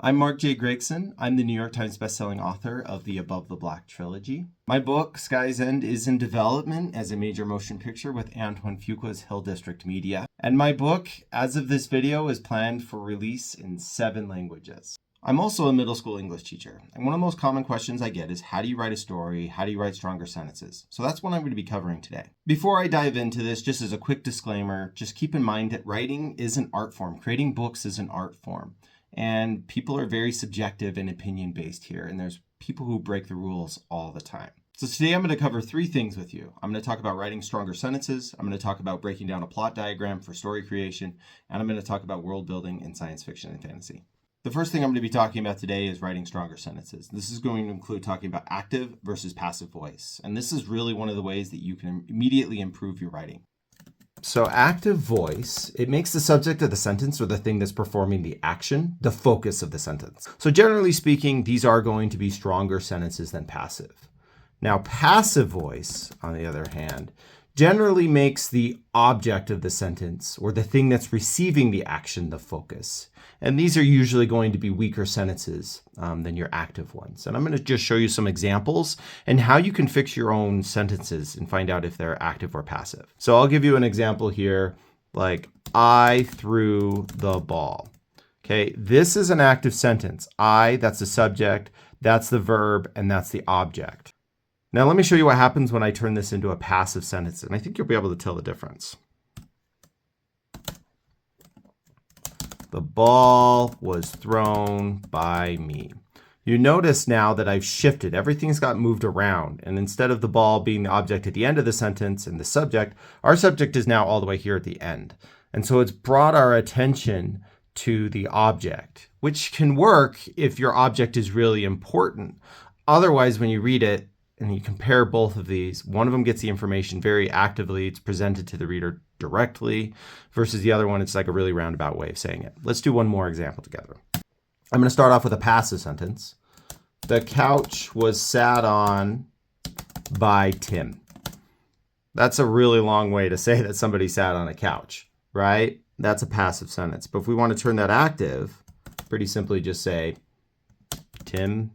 I'm Mark J. Gregson. I'm the New York Times bestselling author of the Above the Black trilogy. My book, Sky's End, is in development as a major motion picture with Antoine Fuqua's Hill District Media. And my book, as of this video, is planned for release in 7 languages. I'm also a middle school English teacher, and one of the most common questions I get is, how do you write a story? How do you write stronger sentences? So that's what I'm going to be covering today. Before I dive into this, just as a quick disclaimer, just keep in mind that writing is an art form. Creating books is an art form. And people are very subjective and opinion-based here, and there's people who break the rules all the time. So today I'm going to cover 3 things with you. I'm going to talk about writing stronger sentences, I'm going to talk about breaking down a plot diagram for story creation, and I'm going to talk about world building in science fiction and fantasy. The first thing I'm going to be talking about today is writing stronger sentences. This is going to include talking about active versus passive voice, and this is really one of the ways that you can immediately improve your writing. So active voice, it makes the subject of the sentence or the thing that's performing the action the focus of the sentence. So generally speaking, these are going to be stronger sentences than passive. Now, passive voice, on the other hand, generally makes the object of the sentence or the thing that's receiving the action the focus. And these are usually going to be weaker sentences than your active ones. And I'm going to just show you some examples and how you can fix your own sentences and find out if they're active or passive. So I'll give you an example here, like, I threw the ball. Okay, this is an active sentence. I, that's the subject, that's the verb, and that's the object. Now let me show you what happens when I turn this into a passive sentence, and I think you'll be able to tell the difference. The ball was thrown by me. You notice now that I've shifted. Everything's got moved around. And instead of the ball being the object at the end of the sentence and the subject, our subject is now all the way here at the end. And so it's brought our attention to the object, which can work if your object is really important. Otherwise, when you read it and you compare both of these, one of them gets the information very actively. It's presented to the reader directly versus the other one, it's like a really roundabout way of saying it. Let's do one more example together. I'm going to start off with a passive sentence. The couch was sat on by Tim. That's a really long way to say that somebody sat on a couch, right? That's a passive sentence. But if we want to turn that active, pretty simply just say, Tim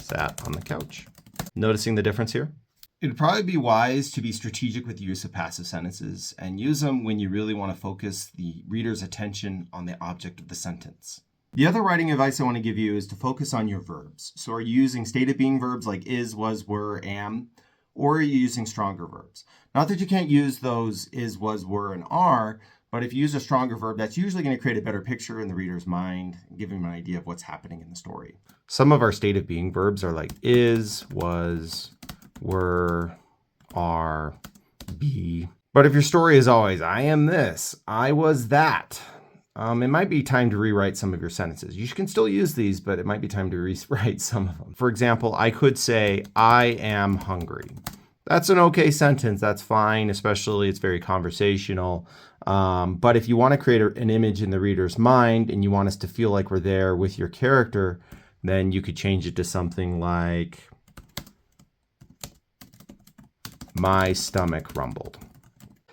sat on the couch. Noticing the difference here? It'd probably be wise to be strategic with the use of passive sentences and use them when you really want to focus the reader's attention on the object of the sentence. The other writing advice I want to give you is to focus on your verbs. So are you using state of being verbs like is, was, were, am, or are you using stronger verbs? Not that you can't use those is, was, were, and are, but if you use a stronger verb, that's usually going to create a better picture in the reader's mind and give him an idea of what's happening in the story. Some of our state of being verbs are like is, was, were, are, be. But if your story is always, I am this, I was that, it might be time to rewrite some of your sentences. You can still use these, but it might be time to rewrite some of them. For example, I could say, I am hungry. That's an okay sentence. That's fine, especially it's very conversational. But if you want to create an image in the reader's mind and you want us to feel like we're there with your character, then you could change it to something like, my stomach rumbled.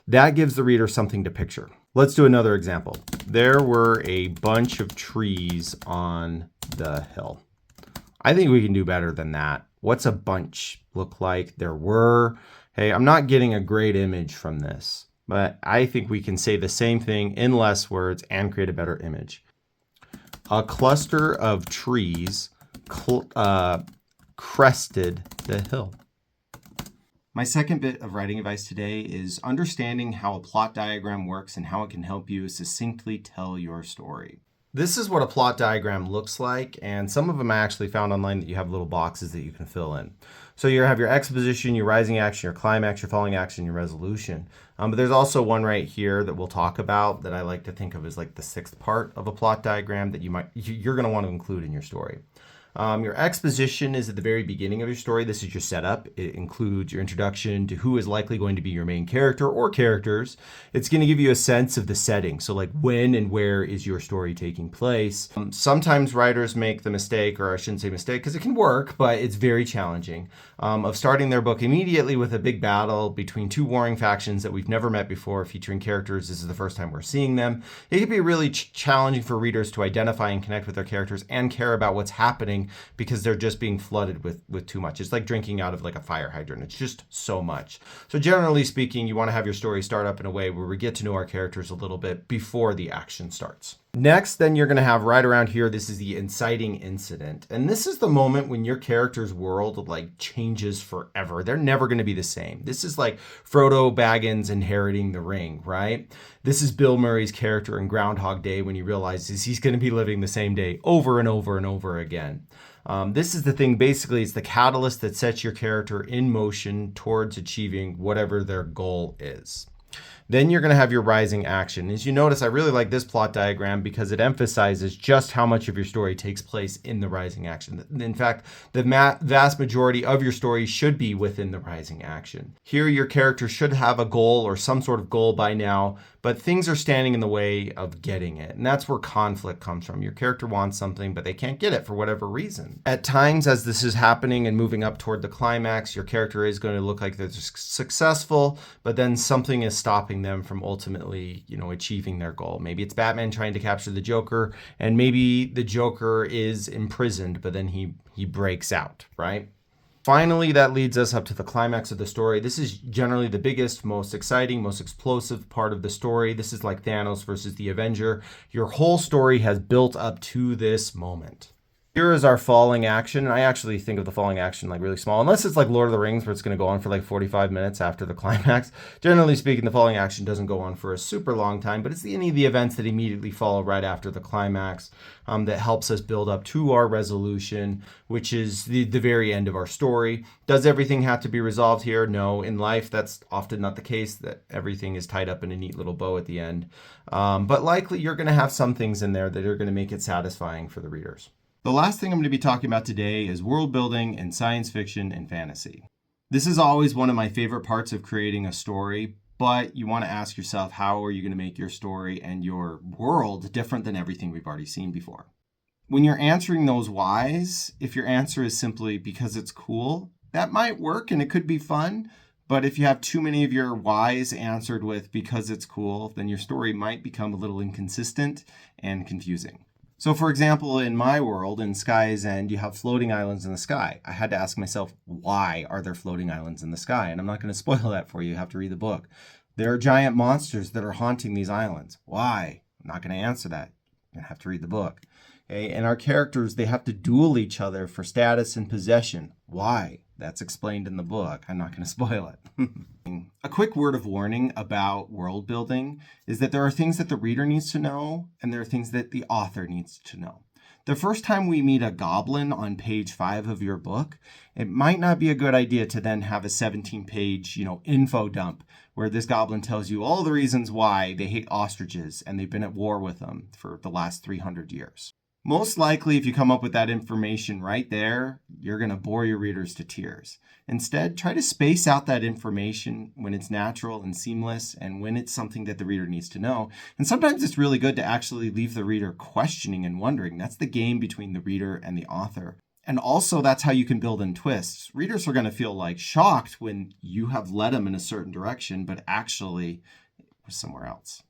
That gives the reader something to picture. Let's do another example. There were a bunch of trees on the hill. I think we can do better than that. What's a bunch look like? There were. Hey, I'm not getting a great image from this, but I think we can say the same thing in less words and create a better image. A cluster of trees crested the hill. My second bit of writing advice today is understanding how a plot diagram works and how it can help you succinctly tell your story. This is what a plot diagram looks like, and some of them I actually found online that you have little boxes that you can fill in. So you have your exposition, your rising action, your climax, your falling action, your resolution. But there's also one right here that we'll talk about that I like to think of as like the 6th part of a plot diagram that you're going to want to include in your story. Your exposition is at the very beginning of your story. This is your setup. It includes your introduction to who is likely going to be your main character or characters. It's going to give you a sense of the setting. So like when and where is your story taking place? Sometimes writers make the mistake, or I shouldn't say mistake because it can work, but it's very challenging, of starting their book immediately with a big battle between two warring factions that we've never met before, featuring characters. This is the first time we're seeing them. It can be really challenging for readers to identify and connect with their characters and care about what's happening because they're just being flooded with too much. It's like drinking out of like a fire hydrant. It's just so much. So generally speaking, you want to have your story start up in a way where we get to know our characters a little bit before the action starts. Next, then you're going to have right around here, this is the inciting incident. And this is the moment when your character's world like changes forever. They're never going to be the same. This is like Frodo Baggins inheriting the ring, right? This is Bill Murray's character in Groundhog Day when he realizes he's going to be living the same day over and over and over again. This is the thing, basically, it's the catalyst that sets your character in motion towards achieving whatever their goal is. Then you're going to have your rising action. As you notice, I really like this plot diagram because it emphasizes just how much of your story takes place in the rising action. In fact, the vast majority of your story should be within the rising action. Here, your character should have a goal or some sort of goal by now, but things are standing in the way of getting it. And that's where conflict comes from. Your character wants something, but they can't get it for whatever reason. At times, as this is happening and moving up toward the climax, your character is going to look like they're successful, but then something is stopping them from ultimately, achieving their goal. Maybe it's Batman trying to capture the Joker, and maybe the Joker is imprisoned, but then he breaks out, right? Finally, that leads us up to the climax of the story. This is generally the biggest, most exciting, most explosive part of the story. This is like Thanos versus the Avenger. Your whole story has built up to this moment. Here is our falling action. And I actually think of the falling action like really small, unless it's like Lord of the Rings where it's going to go on for like 45 minutes after the climax. Generally speaking, the falling action doesn't go on for a super long time, but it's any of the events that immediately follow right after the climax that helps us build up to our resolution, which is the very end of our story. Does everything have to be resolved here? No. In life, that's often not the case, that everything is tied up in a neat little bow at the end. But likely you're going to have some things in there that are going to make it satisfying for the readers. The last thing I'm going to be talking about today is world building in science fiction and fantasy. This is always one of my favorite parts of creating a story, but you want to ask yourself, how are you going to make your story and your world different than everything we've already seen before? When you're answering those whys, if your answer is simply because it's cool, that might work and it could be fun. But if you have too many of your whys answered with because it's cool, then your story might become a little inconsistent and confusing. So for example, in my world, in Sky's End, you have floating islands in the sky. I had to ask myself, why are there floating islands in the sky? And I'm not going to spoil that for you. You have to read the book. There are giant monsters that are haunting these islands. Why? I'm not going to answer that. You have to read the book. Okay? And our characters, they have to duel each other for status and possession. Why? That's explained in the book. I'm not going to spoil it. A quick word of warning about world building is that there are things that the reader needs to know, and there are things that the author needs to know. The first time we meet a goblin on page 5 of your book, it might not be a good idea to then have a 17-page, info dump where this goblin tells you all the reasons why they hate ostriches and they've been at war with them for the last 300 years. Most likely, if you come up with that information right there, you're going to bore your readers to tears. Instead, try to space out that information when it's natural and seamless and when it's something that the reader needs to know. And sometimes it's really good to actually leave the reader questioning and wondering. That's the game between the reader and the author. And also, that's how you can build in twists. Readers are going to feel like shocked when you have led them in a certain direction, but actually it was somewhere else.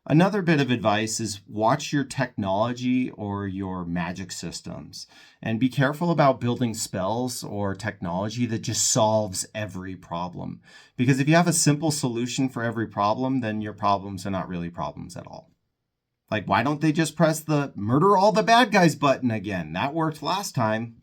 Another bit of advice is watch your technology or your magic systems and be careful about building spells or technology that just solves every problem. Because if you have a simple solution for every problem, then your problems are not really problems at all. Like, why don't they just press the murder all the bad guys button again? That worked last time.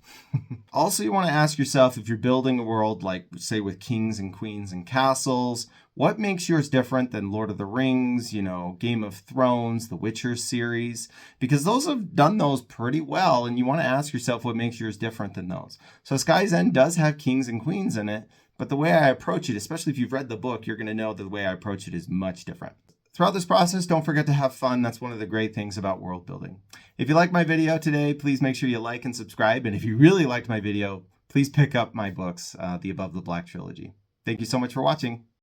Also, you want to ask yourself, if you're building a world like, say, with kings and queens and castles, what makes yours different than Lord of the Rings, Game of Thrones, The Witcher series? Because those have done those pretty well, and you want to ask yourself what makes yours different than those. So Sky's End does have kings and queens in it, but the way I approach it, especially if you've read the book, you're going to know that the way I approach it is much different. Throughout this process, don't forget to have fun. That's one of the great things about world building. If you like my video today, please make sure you like and subscribe. And if you really liked my video, please pick up my books, the Above the Black trilogy. Thank you so much for watching.